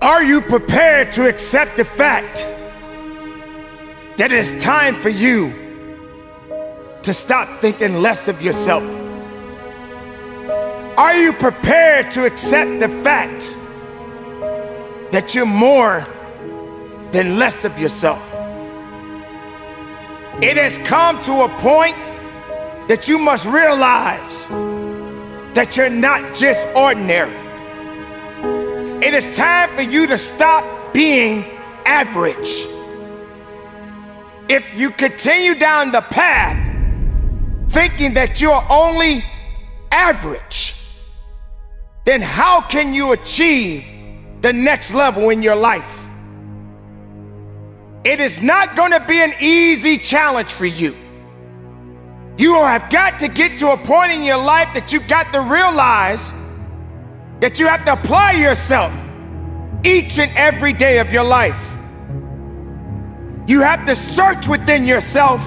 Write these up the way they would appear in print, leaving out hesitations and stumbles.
Are you prepared to accept the fact that it is time for you to stop thinking less of yourself? Are you prepared to accept the fact that you're more than less of yourself? It has come to a point that you must realize that you're not just ordinary. It is time for you to stop being average. If you continue down the path thinking that you're only average, then how can you achieve the next level in your life? It is not going to be an easy challenge for you. You have got to get to a point in your life that you've got to realize that you have to apply yourself each and every day of your life. You have to search within yourself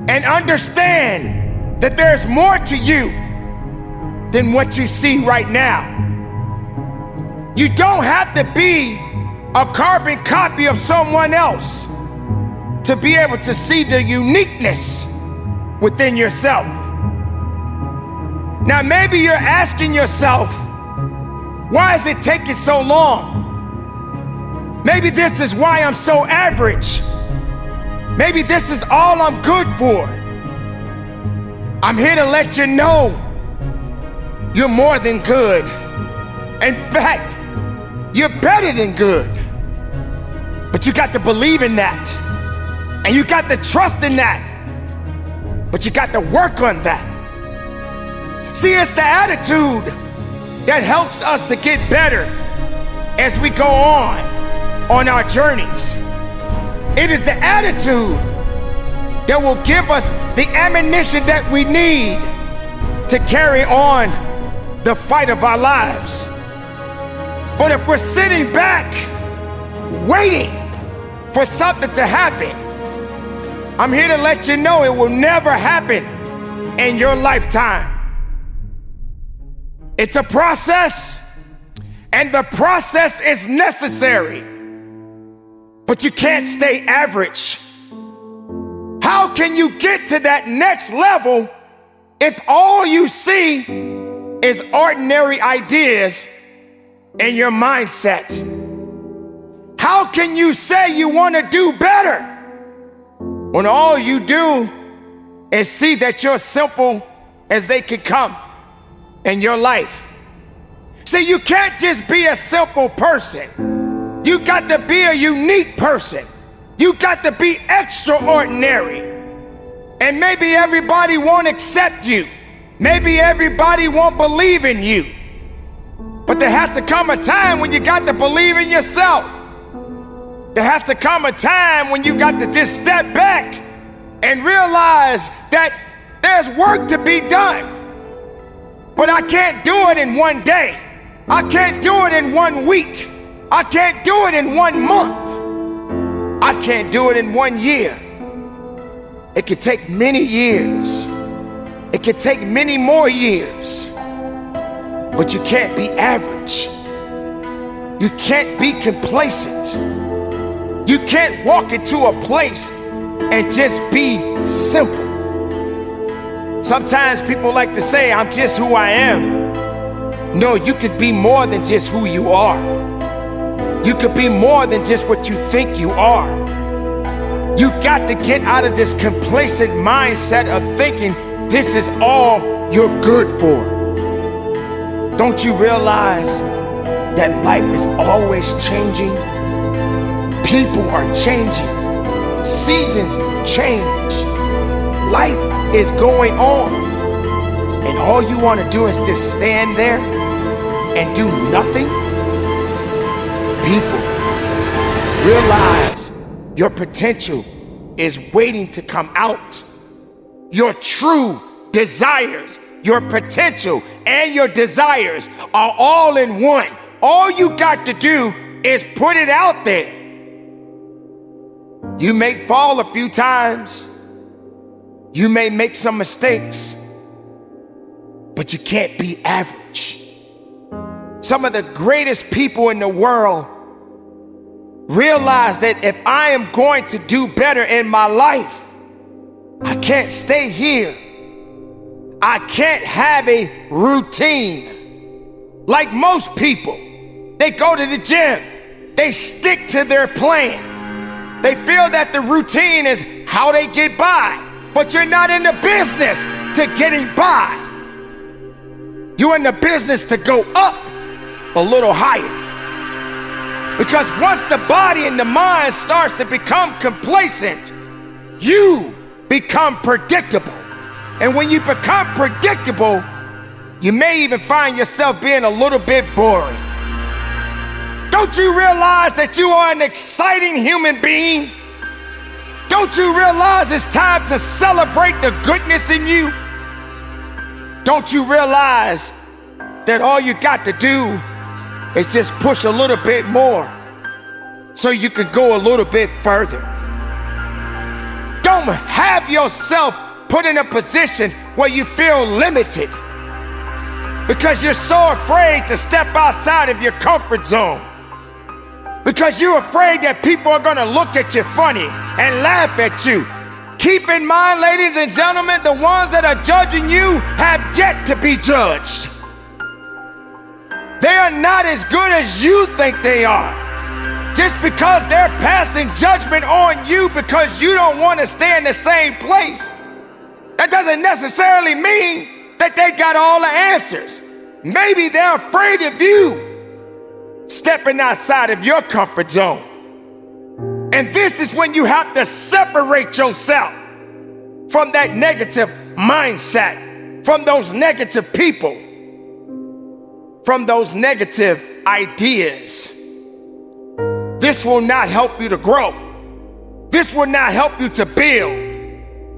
and understand that there's more to you than what you see right now. You don't have to be a carbon copy of someone else to be able to see the uniqueness within yourself. Now, maybe you're asking yourself, why is it taking so long? Maybe this is why I'm so average. Maybe this is all I'm good for. I'm here to let you know you're more than good. In fact, you're better than good. But you got to believe in that. And you got to trust in that. But you got to work on that. See, it's the attitude that helps us to get better as we go on our journeys. It is the attitude that will give us the ammunition that we need to carry on the fight of our lives. But if we're sitting back waiting for something to happen, I'm here to let you know it will never happen in your lifetime. It's a process, and the process is necessary. But you can't stay average. How can you get to that next level if all you see is ordinary ideas in your mindset? How can you say you want to do better when all you do is see that you're simple as they can come in your life? See, you can't just be a simple person. You got to be a unique person. You got to be extraordinary. And maybe everybody won't accept you. Maybe everybody won't believe in you. But there has to come a time when you got to believe in yourself. There has to come a time when you got to just step back and realize that there's work to be done. But I can't do it in one day. I can't do it in 1 week. I can't do it in 1 month. I can't do it in 1 year. It could take many years. It could take many more years. But you can't be average. You can't be complacent. You can't walk into a place and just be simple. Sometimes people like to say, I'm just who I am. No, you could be more than just who you are. You could be more than just what you think you are. You got to get out of this complacent mindset of thinking this is all you're good for. Don't you realize that life is always changing? People are changing. Seasons change. Life is going on. And all you want to do is just stand there and do nothing? People, realize your potential is waiting to come out. Your true desires, your potential, and your desires are all in one. All you got to do is put it out there. You may fall a few times. You may make some mistakes, but you can't be average. Some of the greatest people in the world realize that if I am going to do better in my life, I can't stay here. I can't have a routine. Like most people, they go to the gym, they stick to their plan. They feel that the routine is how they get by, but you're not in the business to getting by. You're in the business to go up a little higher. Because once the body and the mind starts to become complacent, you become predictable. And when you become predictable, you may even find yourself being a little bit boring. Don't you realize that you are an exciting human being? Don't you realize it's time to celebrate the goodness in you? Don't you realize that all you got to do is just push a little bit more so you can go a little bit further? Don't have yourself put in a position where you feel limited because you're so afraid to step outside of your comfort zone, because you're afraid that people are gonna look at you funny and laugh at you. Keep in mind, ladies and gentlemen, the ones that are judging you have yet to be judged. They are not as good as you think they are. Just because they're passing judgment on you because you don't want to stay in the same place, that doesn't necessarily mean that they got all the answers. Maybe they're afraid of you stepping outside of your comfort zone. And this is when you have to separate yourself from that negative mindset, from those negative people, from those negative ideas. This will not help you to grow. This will not help you to build.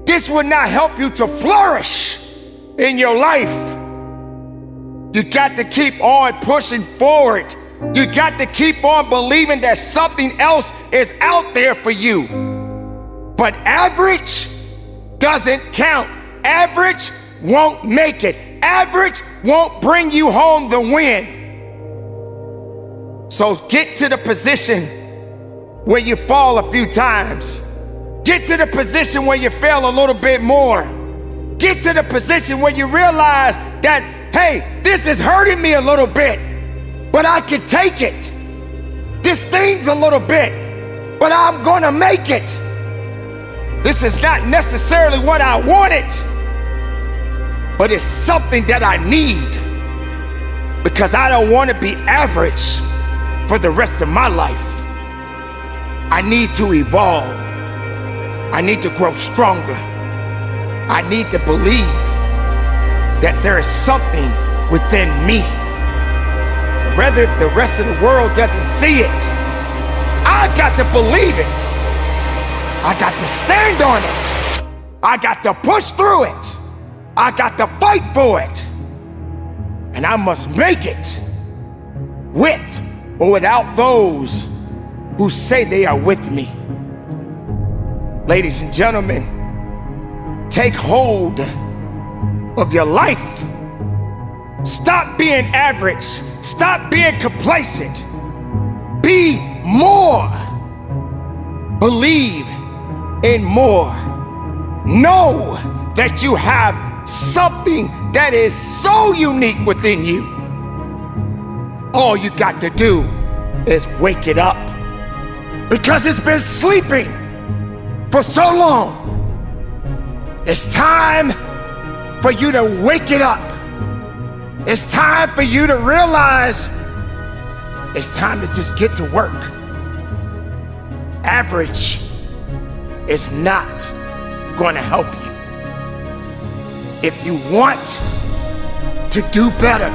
This will not help you to flourish in your life. You got to keep on pushing forward. You got to keep on believing that something else is out there for you. But average doesn't count. Average won't make it. Average won't bring you home the win. So get to the position where you fall a few times. Get to the position where you fail a little bit more. Get to the position where you realize that, hey, this is hurting me a little bit, but I can take it. This stings a little bit, but I'm gonna make it. This is not necessarily what I wanted, but it's something that I need, because I don't want to be average for the rest of my life. I need to evolve. I need to grow stronger. I need to believe that there is something within me. Whether if the rest of the world doesn't see it, I got to believe it. I got to stand on it. I got to push through it. I got to fight for it. And I must make it with or without those who say they are with me. Ladies and gentlemen, take hold of your life. Stop being average. Stop being complacent. Be more. Believe in more. Know that you have something that is so unique within you. All you got to do is wake it up, because it's been sleeping for so long. It's time for you to wake it up. It's time for you to realize it's time to just get to work. Average is not going to help you. If you want to do better,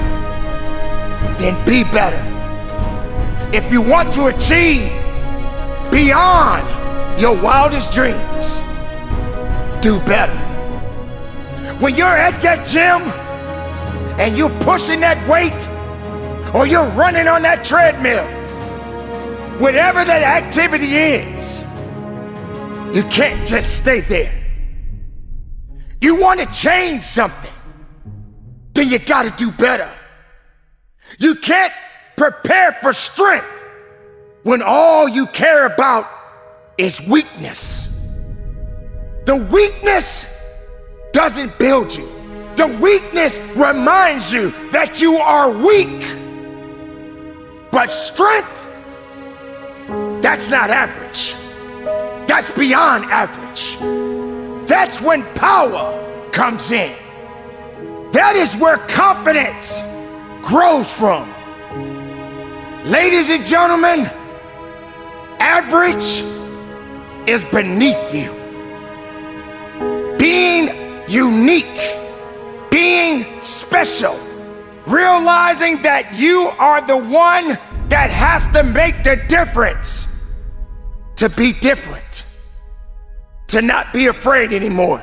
then be better. If you want to achieve beyond your wildest dreams, do better. When you're at that gym and you're pushing that weight, or you're running on that treadmill, whatever that activity is, you can't just stay there. You want to change something, then you got to do better. You can't prepare for strength when all you care about is weakness. The weakness doesn't build you. The weakness reminds you that you are weak. But strength, that's not average. That's beyond average. That's when power comes in. That is where confidence grows from. Ladies and gentlemen, average is beneath you. Being unique, being special, realizing that you are the one that has to make the difference, to be different, to not be afraid anymore,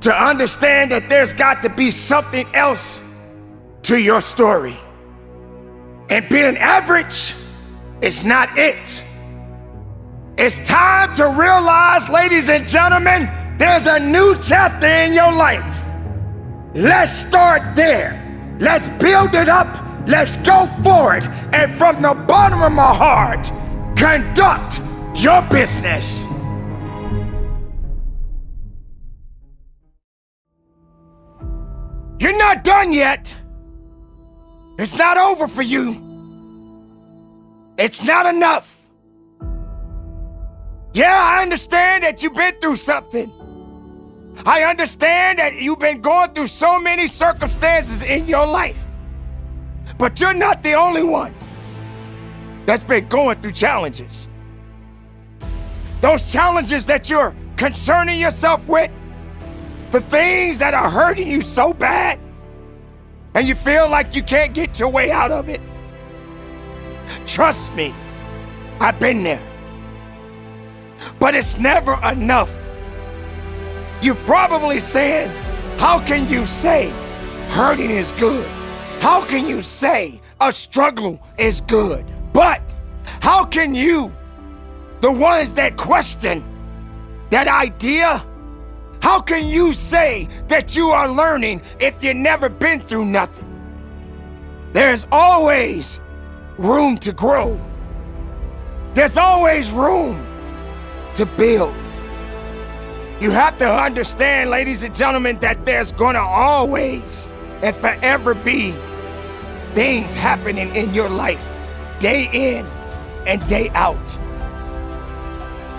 to understand that there's got to be something else to your story. And being average is not it. It's time to realize, ladies and gentlemen, there's a new chapter in your life. Let's start there. Let's build it up. Let's go forward. And from the bottom of my heart, conduct your business. You're not done yet. It's not over for you. It's not enough. Yeah, I understand that you've been through something. I understand that you've been going through so many circumstances in your life. But you're not the only one that's been going through challenges. Those challenges that you're concerning yourself with, the things that are hurting you so bad, and you feel like you can't get your way out of it. Trust me, I've been there. But it's never enough. You're probably saying, how can you say hurting is good? How can you say a struggle is good? But how can you, the ones that question that idea, how can you say that you are learning if you've never been through nothing? There's always room to grow. There's always room to build. You have to understand, ladies and gentlemen, that there's gonna always and forever be things happening in your life, day in and day out.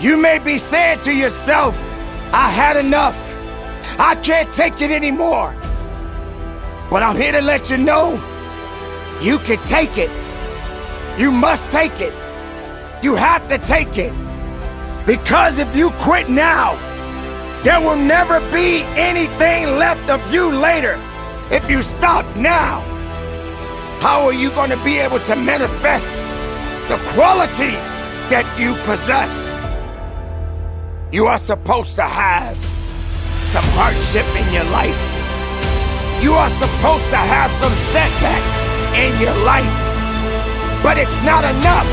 You may be saying to yourself, I had enough. I can't take it anymore. But I'm here to let you know, you can take it. You must take it. You have to take it. Because if you quit now, there will never be anything left of you later. If you stop now, how are you going to be able to manifest the qualities that you possess? You are supposed to have some hardship in your life. You are supposed to have some setbacks in your life. But it's not enough,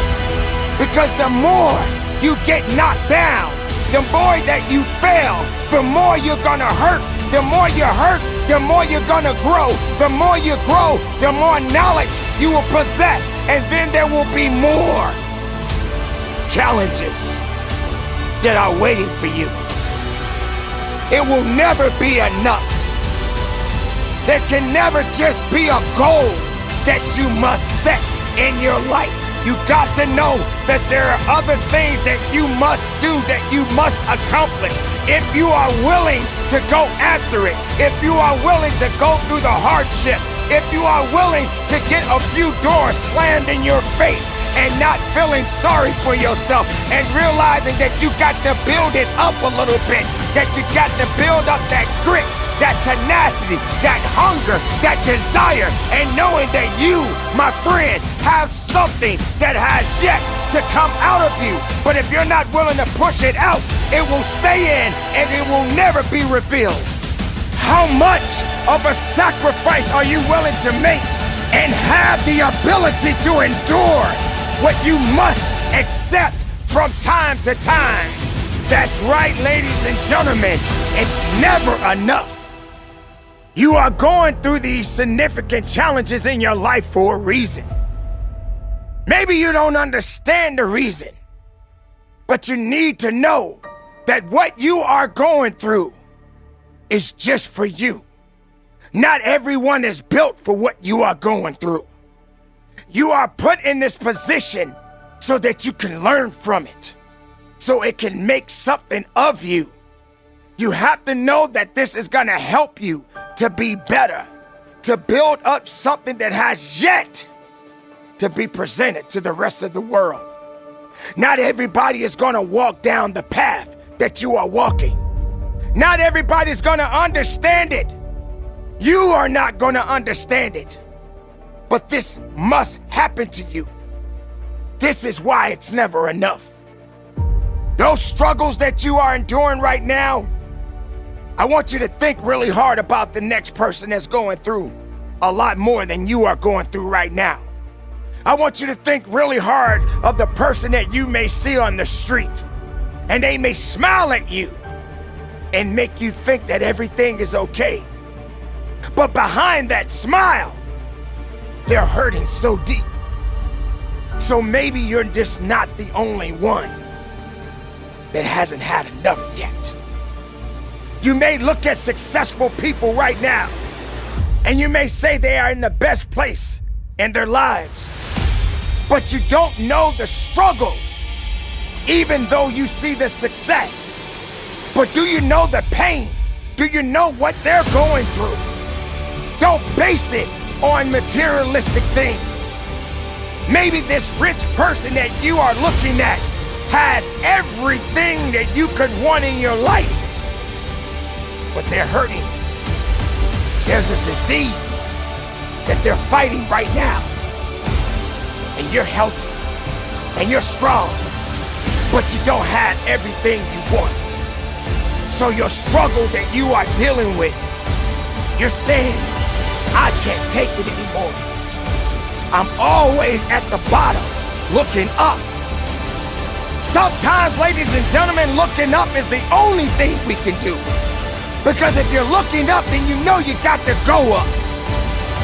because the more you get knocked down, the more that you fail, the more you're gonna hurt. The more you hurt, the more you're gonna grow. The more you grow, the more knowledge you will possess. And then there will be more challenges that are waiting for you. It will never be enough. There can never just be a goal that you must set in your life. You got to know that there are other things that you must do, that you must accomplish. If you are willing to go after it, if you are willing to go through the hardship, if you are willing to get a few doors slammed in your face and not feeling sorry for yourself and realizing that you got to build it up a little bit, that you got to build up that grit, that tenacity, that hunger, that desire, and knowing that you, my friend, have something that has yet to come out of you. But if you're not willing to push it out, it will stay in and it will never be revealed. How much of a sacrifice are you willing to make and have the ability to endure what you must accept from time to time? That's right, ladies and gentlemen, it's never enough. You are going through these significant challenges in your life for a reason. Maybe you don't understand the reason, but you need to know that what you are going through is just for you. Not everyone is built for what you are going through. You are put in this position so that you can learn from it, so it can make something of you. You have to know that this is gonna help you to be better, to build up something that has yet to be presented to the rest of the world. Not everybody is gonna walk down the path that you are walking. Not everybody's gonna understand it. You are not gonna understand it. But this must happen to you. This is why it's never enough. Those struggles that you are enduring right now, I want you to think really hard about the next person that's going through a lot more than you are going through right now. I want you to think really hard of the person that you may see on the street, and they may smile at you and make you think that everything is okay. But behind that smile, they're hurting so deep. So maybe you're just not the only one that hasn't had enough yet. You may look at successful people right now, and you may say they are in the best place in their lives, but you don't know the struggle, even though you see the success. But do you know the pain? Do you know what they're going through? Don't base it on materialistic things. Maybe this rich person that you are looking at has everything that you could want in your life, but they're hurting. There's a disease that they're fighting right now, and you're healthy and you're strong, but you don't have everything you want. So your struggle that you are dealing with, you're saying, I can't take it anymore. I'm always at the bottom, looking up. Sometimes, ladies and gentlemen, looking up is the only thing we can do. Because if you're looking up, then you know you got to go up.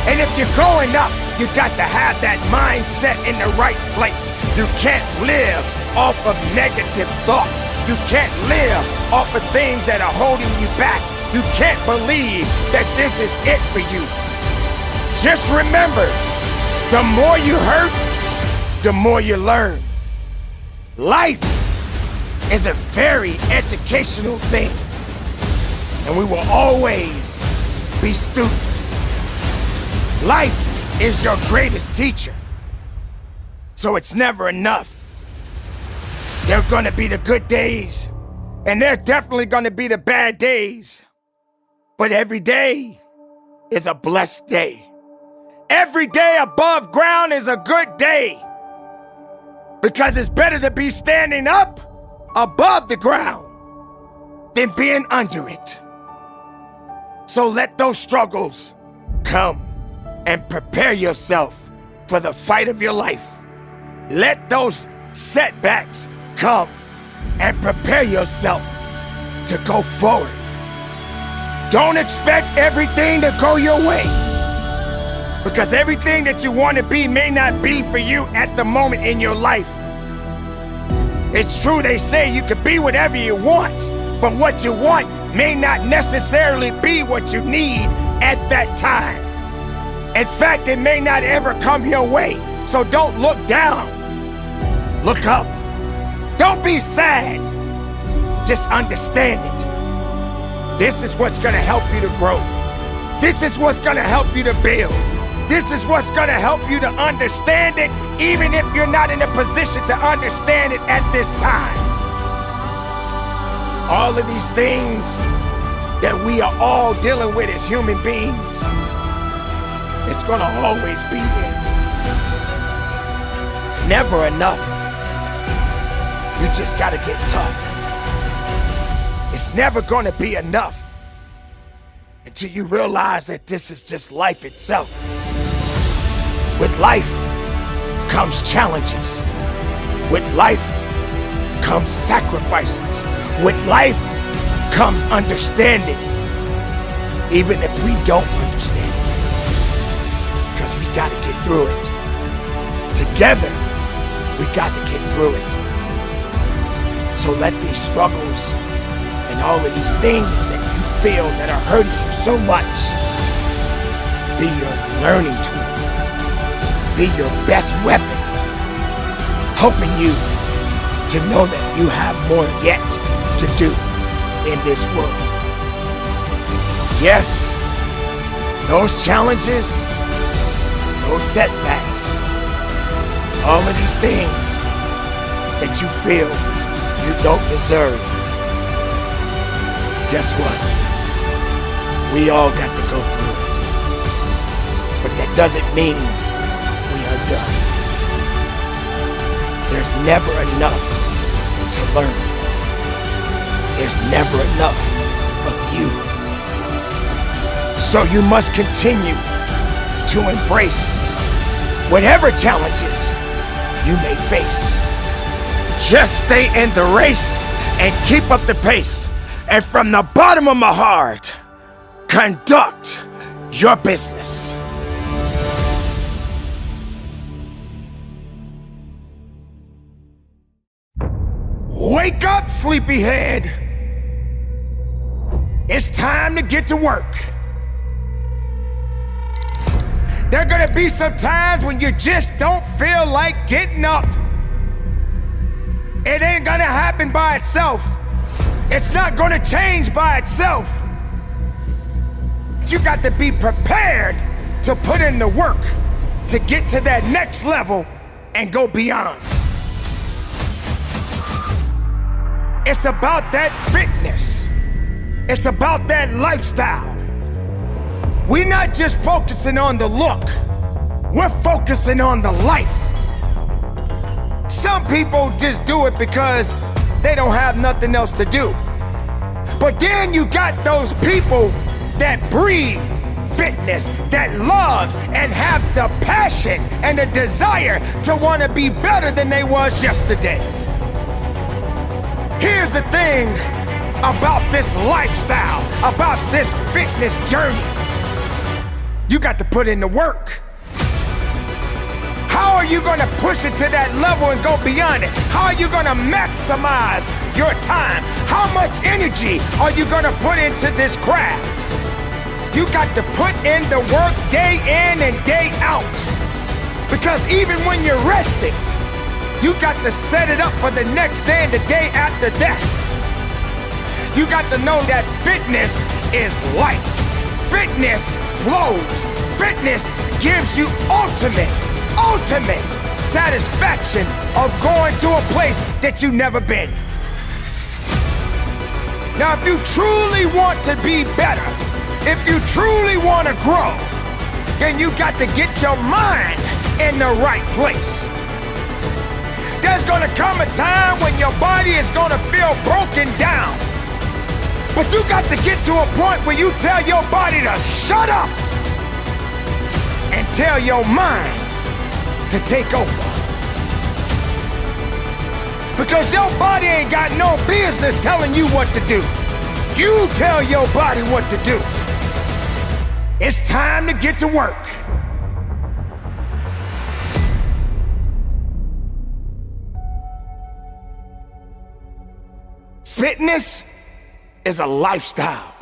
And if you're going up, you got to have that mindset in the right place. You can't live off of negative thoughts. You can't live off of things that are holding you back. You can't believe that this is it for you. Just remember, the more you hurt, the more you learn. Life is a very educational thing, and we will always be students. Life is your greatest teacher, so it's never enough. There are gonna be the good days, and there are definitely gonna be the bad days, but every day is a blessed day. Every day above ground is a good day, because it's better to be standing up above the ground than being under it. So let those struggles come and prepare yourself for the fight of your life. Let those setbacks come and prepare yourself to go forward. Don't expect everything to go your way, because everything that you want to be may not be for you at the moment in your life. It's true, they say you can be whatever you want, but what you want may not necessarily be what you need at that time. In fact, it may not ever come your way, so don't look down. Look up. Don't be sad. Just understand it. This is what's gonna help you to grow. This is what's gonna help you to build. This is what's gonna help you to understand it, even if you're not in a position to understand it at this time. All of these things that we are all dealing with as human beings, it's gonna always be there. It's never enough. You just gotta get tough. It's never gonna be enough until you realize that this is just life itself. With life comes challenges. With life comes sacrifices. With life comes understanding, even if we don't understand it. Because we gotta get through it together. We got to get through it. So let these struggles and all of these things that you feel that are hurting you so much be your learning tool, be your best weapon, helping you to know that you have more yet to do in this world. Yes, those challenges, those setbacks, all of these things that you feel you don't deserve. Guess what? We all got to go through it. But that doesn't mean we are done. There's never enough to learn. There's never enough of you. So you must continue to embrace whatever challenges you may face. Just stay in the race and keep up the pace. And from the bottom of my heart, conduct your business. Wake up, sleepyhead. It's time to get to work. There are gonna be some times when you just don't feel like getting up. It ain't gonna happen by itself. It's not gonna change by itself. You got to be prepared to put in the work to get to that next level and go beyond. It's about that fitness. It's about that lifestyle. We're not just focusing on the look. We're focusing on the life. Some people just do it because they don't have nothing else to do. But then you got those people that breathe fitness, that loves and have the passion and the desire to want to be better than they was yesterday. Here's the thing about this lifestyle, about this fitness journey. You got to put in the work. How are you gonna push it to that level and go beyond it? How are you gonna maximize your time? How much energy are you gonna put into this craft? You got to put in the work day in and day out. Because even when you're resting, you got to set it up for the next day and the day after that. You got to know that fitness is life. Fitness flows. Fitness gives you ultimate satisfaction of going to a place that you've never been. Now, if you truly want to be better, if you truly want to grow, then you got to get your mind in the right place. There's gonna come a time when your body is gonna feel broken down. But you got to get to a point where you tell your body to shut up and tell your mind to take over. Because your body ain't got no business telling you what to do. You tell your body what to do. It's time to get to work. Fitness is a lifestyle.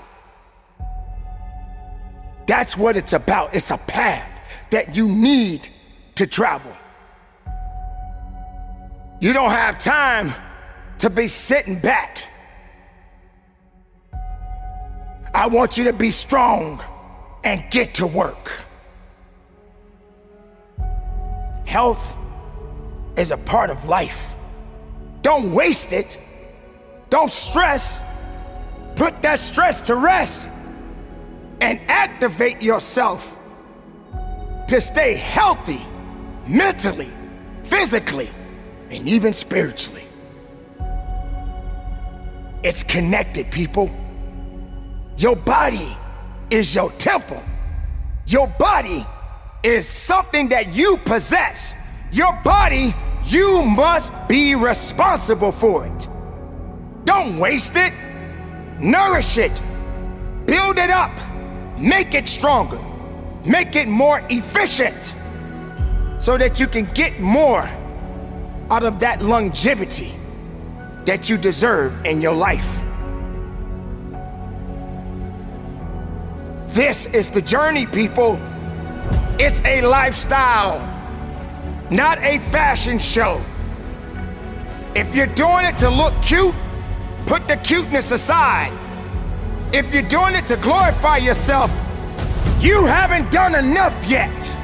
That's what it's about. It's a path that you need to travel. You don't have time to be sitting back. I want you to be strong and get to work. Health is a part of life. Don't waste it. Don't stress. Put that stress to rest and activate yourself to stay healthy mentally, physically, and even spiritually. It's connected, people. Your body is your temple. Your body is something that you possess. Your body, you must be responsible for it. Don't waste it. Nourish it. Build it up. Make it stronger. Make it more efficient so that you can get more out of that longevity that you deserve in your life. This is the journey, people. It's a lifestyle, not a fashion show. If you're doing it to look cute, put the cuteness aside. If you're doing it to glorify yourself, you haven't done enough yet.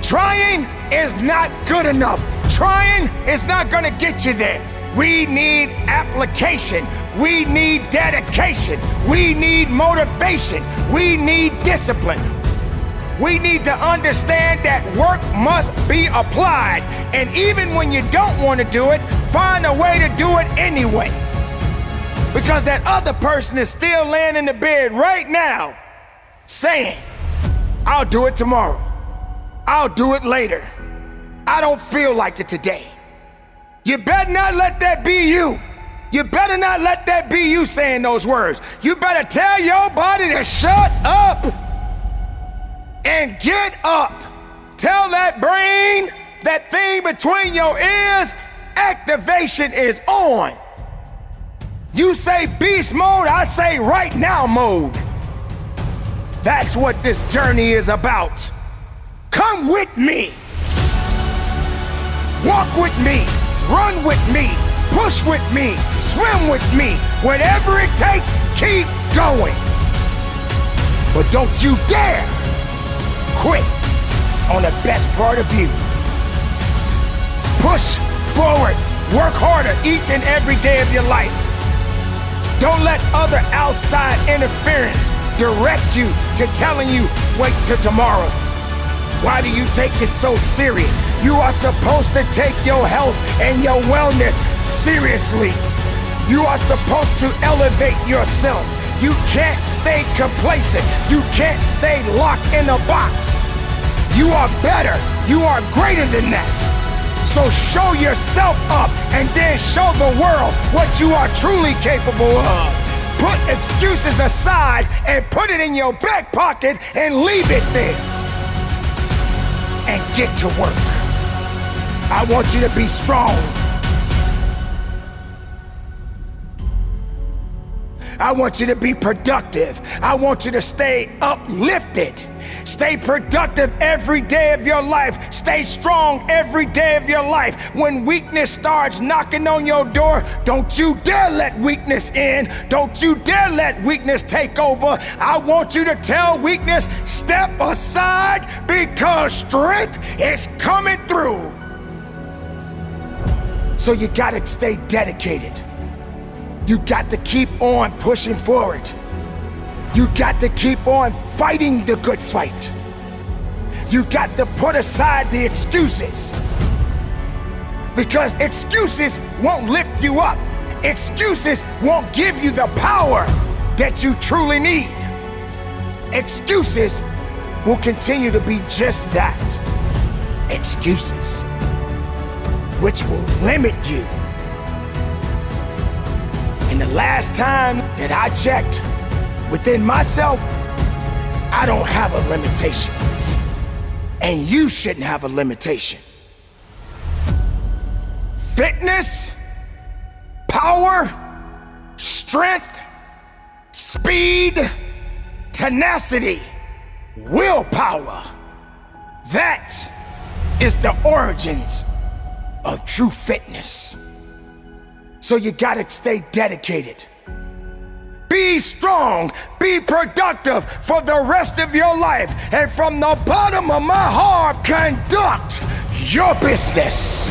Trying is not good enough. Trying is not gonna get you there. We need application. We need dedication. We need motivation. We need discipline. We need to understand that work must be applied. And even when you don't want to do it, find a way to do it anyway. Because that other person is still laying in the bed right now saying, I'll do it tomorrow. I'll do it later. I don't feel like it today. You better not let that be you. You better not let that be you saying those words. You better tell your body to shut up and get up. Tell that brain, that thing between your ears, activation is on. You say beast mode, I say right now mode. That's what this journey is about. Come with me. Walk with me. Run with me. Push with me. Swim with me. Whatever it takes, keep going. But don't you dare quit on the best part of you. Push forward. Work harder each and every day of your life. Don't let other outside interference direct you to telling you, wait till tomorrow. Why do you take it so serious? You are supposed to take your health and your wellness seriously. You are supposed to elevate yourself. You can't stay complacent. You can't stay locked in a box. You are better. You are greater than that. So show yourself up and then show the world what you are truly capable of. Put excuses aside and put it in your back pocket and leave it there. And get to work. I want you to be strong. I want you to be productive. I want you to stay uplifted. Stay productive every day of your life. Stay strong every day of your life. When weakness starts knocking on your door, don't you dare let weakness in. Don't you dare let weakness take over. I want you to tell weakness, step aside because strength is coming through. So you gotta stay dedicated. You got to keep on pushing forward. You got to keep on fighting the good fight. You got to put aside the excuses. Because excuses won't lift you up. Excuses won't give you the power that you truly need. Excuses will continue to be just that. Excuses, which will limit you. And the last time that I checked within myself, I don't have a limitation. And you shouldn't have a limitation. Fitness, power, strength, speed, tenacity, willpower. That is the origins of true fitness. So you gotta stay dedicated. Be strong, be productive for the rest of your life. And from the bottom of my heart, conduct your business.